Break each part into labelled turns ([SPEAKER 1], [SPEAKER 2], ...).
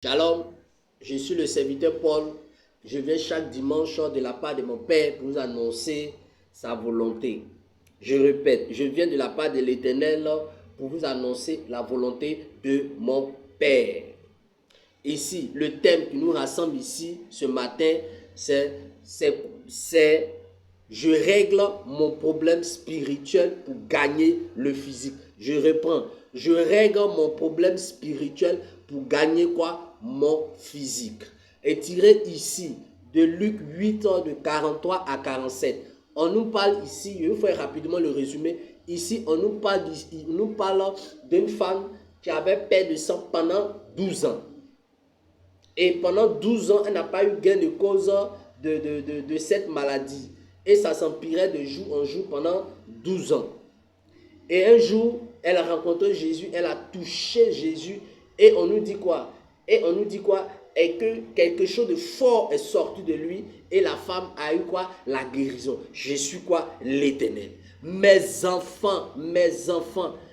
[SPEAKER 1] Shalom, je suis le serviteur Paul. Je viens chaque dimanche de la part de mon Père pour vous annoncer sa volonté. Je répète, je viens de la part de l'Éternel pour vous annoncer la volonté de mon Père. Ici, le thème qui nous rassemble ici ce matin, c'est je règle mon problème spirituel pour gagner le physique. Je reprends. Je règle mon problème spirituel pour gagner quoi? Mon physique. Et tiré ici de Luc 8, de 43 à 47. On nous parle ici, je vais faire rapidement le résumé. Ici, on nous parle d'une femme qui avait perdu de sang pendant 12 ans. Et pendant 12 ans, elle n'a pas eu gain de cause de cette maladie. Et ça s'empirait de jour en jour pendant 12 ans. Et un jour, elle a rencontré Jésus, elle a touché Jésus. Et on nous dit quoi? Et que quelque chose de fort est sorti de lui. Et la femme a eu quoi? La guérison. Je suis quoi? L'Éternel. Mes enfants,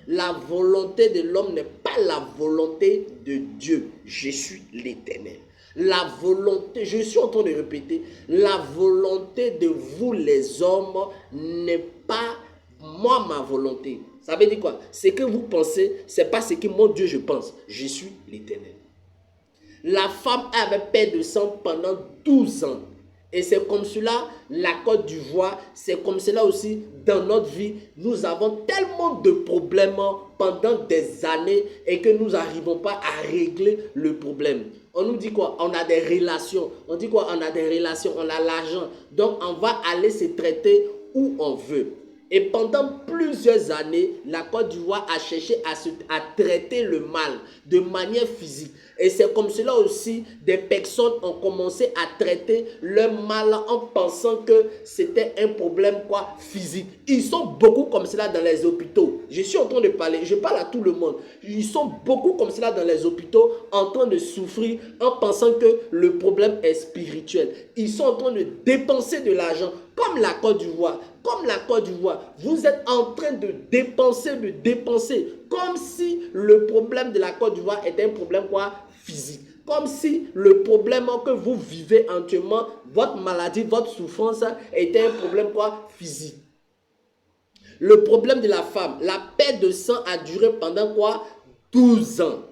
[SPEAKER 1] la volonté de l'homme n'est pas la volonté de Dieu. Je suis l'Éternel. La volonté, je suis en train de répéter, la volonté de vous les hommes n'est pas moi ma volonté. Ça veut dire quoi? Ce que vous pensez, c'est pas ce que mon Dieu je pense. Je suis l'Éternel. La femme avait perdu de sang pendant 12 ans. Et c'est comme cela, la Côte d'Ivoire, c'est comme cela aussi dans notre vie. Nous avons tellement de problèmes pendant des années et que nous n'arrivons pas à régler le problème. On nous dit quoi? On a des relations. On dit quoi? On a des relations, on a l'argent. Donc on va aller se traiter où on veut. Et pendant plusieurs années, la Côte d'Ivoire a cherché à traiter le mal de manière physique. Et c'est comme cela aussi, des personnes ont commencé à traiter le mal en pensant que c'était un problème quoi, physique. Ils sont beaucoup comme cela dans les hôpitaux. Je suis en train de parler, je parle à tout le monde. Ils sont beaucoup comme cela dans les hôpitaux en train de souffrir en pensant que le problème est spirituel. Ils sont en train de dépenser de l'argent comme la Côte d'Ivoire. Comme la Côte d'Ivoire, vous êtes en train de dépenser, comme si le problème de la Côte d'Ivoire était un problème quoi? Physique. Comme si le problème que vous vivez actuellement, votre maladie, votre souffrance, était un problème quoi? Physique. Le problème de la femme, la perte de sang a duré pendant quoi? 12 ans.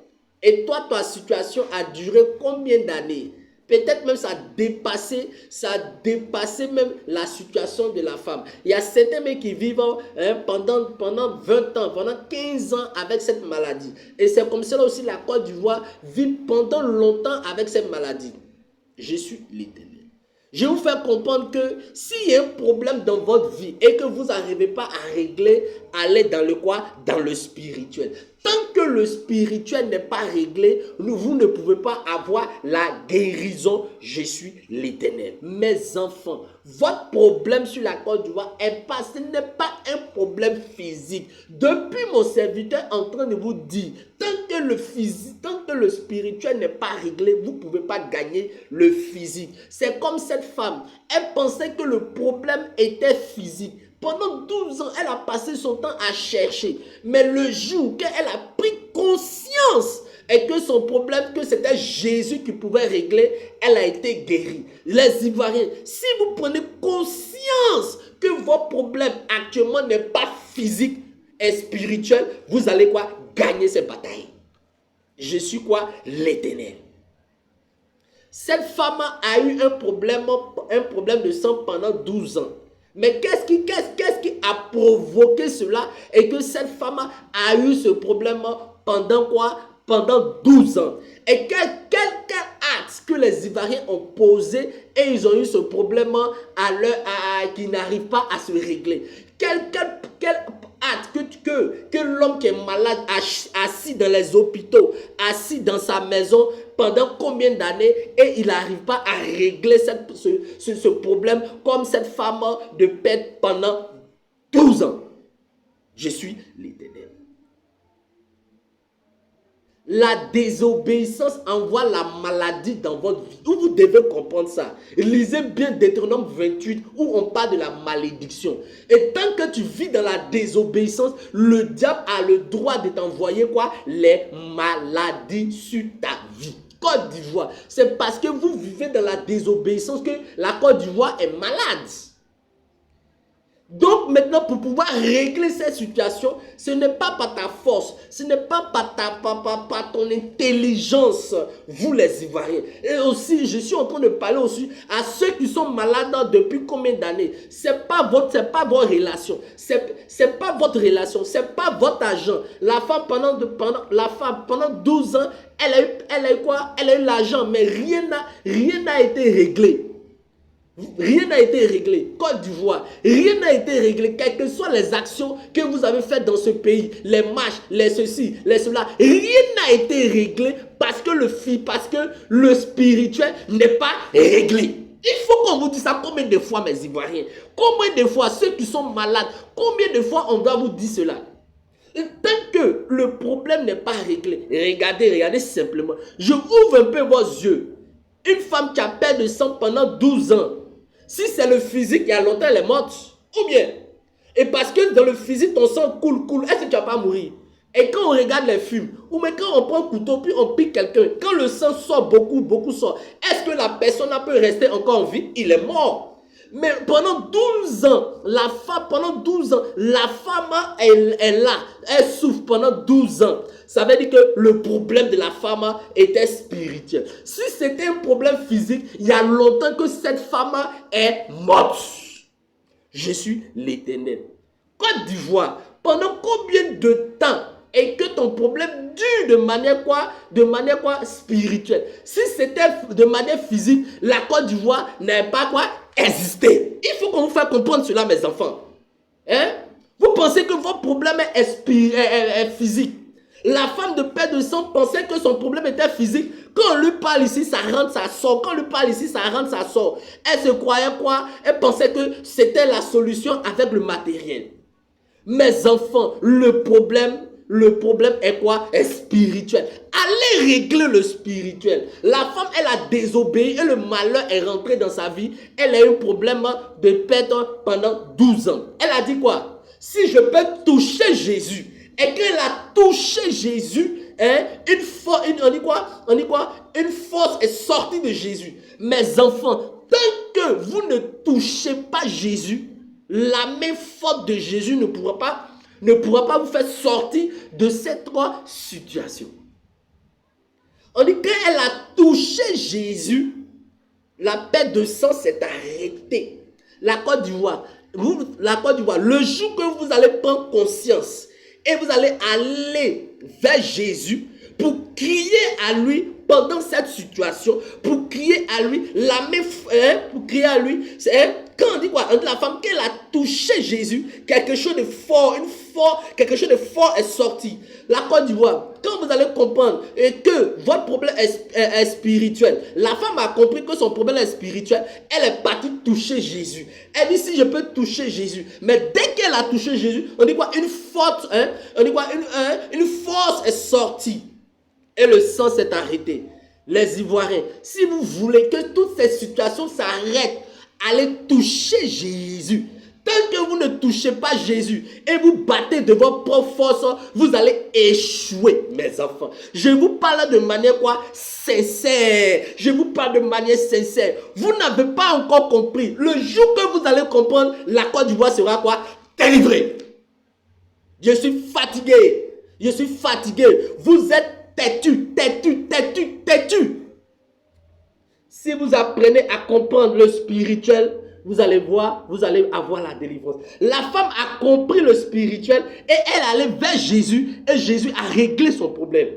[SPEAKER 1] Et toi, ta situation a duré combien d'années? Peut-être même ça a dépassé même la situation de la femme. Il y a certains mecs qui vivent pendant 20 ans, pendant 15 ans avec cette maladie. Et c'est comme cela aussi la Côte d'Ivoire vit pendant longtemps avec cette maladie. Je suis l'Éternel. Je vais vous faire comprendre que s'il y a un problème dans votre vie et que vous n'arrivez pas à régler, allez dans le quoi? Dans le spirituel. Tant que le spirituel n'est pas réglé, vous ne pouvez pas avoir la guérison. Je suis l'Éternel. Mes enfants, votre problème sur la Côte d'Ivoire ce n'est pas un problème physique. Depuis mon serviteur est en train de vous dire, tant que le spirituel n'est pas réglé, vous ne pouvez pas gagner le physique. C'est comme cette femme, elle pensait que le problème était physique. Pendant 12 ans, elle a passé son temps à chercher. Mais le jour qu'elle a pris conscience et que son problème, que c'était Jésus qui pouvait régler, elle a été guérie. Les Ivoiriens, si vous prenez conscience que votre problème actuellement n'est pas physique et spirituel, vous allez quoi? Gagner cette bataille. Je suis quoi? L'Éternel. Cette femme a eu un problème de sang pendant 12 ans. Mais qu'est-ce qui a provoqué cela et que cette femme a eu ce problème pendant quoi? Pendant 12 ans. Et quel acte que les Ivoiriens ont posé et ils ont eu ce problème qui n'arrive pas à se régler. Quel acte que l'homme qui est malade, assis dans les hôpitaux, assis dans sa maison, pendant combien d'années et il n'arrive pas à régler ce problème comme cette femme de pète pendant 12 ans. Je suis l'Éternel. La désobéissance envoie la maladie dans votre vie. Vous devez comprendre ça. Lisez bien Deutéronome 28 où on parle de la malédiction. Et tant que tu vis dans la désobéissance, le diable a le droit de t'envoyer quoi? Les maladies sur ta vie. Côte d'Ivoire, c'est parce que vous vivez dans la désobéissance que la Côte d'Ivoire est malade. Donc maintenant, pour pouvoir régler cette situation, ce n'est pas par ta force, ce n'est pas par ton intelligence, vous les Ivoiriens. Et aussi, je suis en train de parler aussi à ceux qui sont malades depuis combien d'années. C'est pas votre relation, c'est pas votre relation, c'est pas votre argent. La femme pendant 12 ans, elle a eu quoi? Elle a eu l'argent, mais rien n'a été réglé. Rien n'a été réglé. Côte d'Ivoire, rien n'a été réglé. Quelles que soient les actions que vous avez faites dans ce pays, les marches, les ceci, les cela, rien n'a été réglé parce que le spirituel n'est pas réglé. Il faut qu'on vous dise ça combien de fois, mes Ivoiriens? Combien de fois, ceux qui sont malades, combien de fois on doit vous dire cela? Et tant que le problème n'est pas réglé, regardez simplement. Je ouvre un peu vos yeux. Une femme qui a perdu de sang pendant 12 ans, si c'est le physique, il y a longtemps, elle est morte. Ou bien, et parce que dans le physique, ton sang coule, est-ce que tu ne vas pas mourir? Et quand on regarde les films, ou même quand on prend un couteau, puis on pique quelqu'un, quand le sang sort beaucoup sort, est-ce que la personne peut rester encore en vie? Il est mort. Mais pendant 12 ans, la femme est là, elle souffre pendant 12 ans. Ça veut dire que le problème de la femme était spirituel. Si c'était un problème physique, il y a longtemps que cette femme est morte. Je suis l'Éternel. Côte d'Ivoire, pendant combien de temps et que ton problème dure de manière quoi spirituelle? Si c'était de manière physique, la Côte d'Ivoire n'avait pas quoi existé. Il faut qu'on vous fasse comprendre cela, mes enfants. Hein? Vous pensez que votre problème est physique. La femme de perte de sang pensait que son problème était physique. Quand on lui parle ici, ça rentre, ça sort. Quand on lui parle ici, ça rentre, ça sort. Elle se croyait quoi? Elle pensait que c'était la solution avec le matériel. Mes enfants, le problème est quoi? Est spirituel. Allez régler le spirituel. La femme, elle a désobéi et le malheur est rentré dans sa vie. Elle a eu un problème de perte pendant 12 ans. Elle a dit quoi? Si je peux toucher Jésus, et qu'elle a touché Jésus, une force est sortie de Jésus. Mes enfants, tant que vous ne touchez pas Jésus, la main forte de Jésus ne pourra pas vous faire sortir de cette situation. On dit qu'elle a touché Jésus, la perte de sang s'est arrêtée. La Côte d'Ivoire, le jour que vous allez prendre conscience et vous allez aller vers Jésus pour crier à lui pendant cette situation, pour crier à lui, quand on dit quoi? On dit la femme qu'elle a touché Jésus, quelque chose de fort est sorti. La Côte d'Ivoire, quand vous allez comprendre que votre problème est spirituel, la femme a compris que son problème est spirituel, elle est partie toucher Jésus. Elle dit si je peux toucher Jésus, mais dès qu'elle a touché Jésus, on dit quoi? Une force est sortie. Et le sang s'est arrêté. Les Ivoiriens, si vous voulez que toutes ces situations s'arrêtent, allez toucher Jésus. Tant que vous ne touchez pas Jésus et vous battez de votre propre force, vous allez échouer, mes enfants. Je vous parle de manière sincère. Je vous parle de manière sincère. Vous n'avez pas encore compris. Le jour que vous allez comprendre, la Côte d'Ivoire sera quoi? Délivrée. Je suis fatigué. Vous êtes têtu. Si vous apprenez à comprendre le spirituel, vous allez avoir la délivrance. La femme a compris le spirituel et elle allait vers Jésus et Jésus a réglé son problème.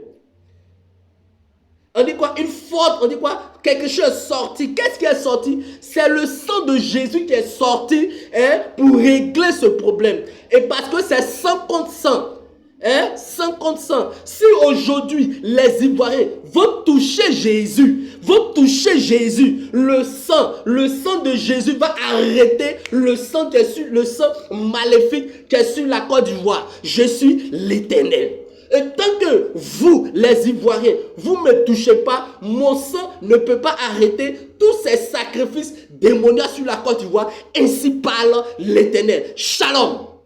[SPEAKER 1] On dit quoi? Quelque chose est sorti. Qu'est-ce qui est sorti? C'est le sang de Jésus qui est sorti pour régler ce problème. Et parce que c'est 100 contre 100. 100 contre 100. Si aujourd'hui les Ivoiriens vont toucher Jésus, le sang de Jésus va arrêter le sang maléfique qui est sur la Côte d'Ivoire. Je suis l'Éternel. Et tant que vous, les Ivoiriens, vous ne me touchez pas, mon sang ne peut pas arrêter tous ces sacrifices démoniaques sur la Côte d'Ivoire. Ainsi parle l'Éternel. Shalom.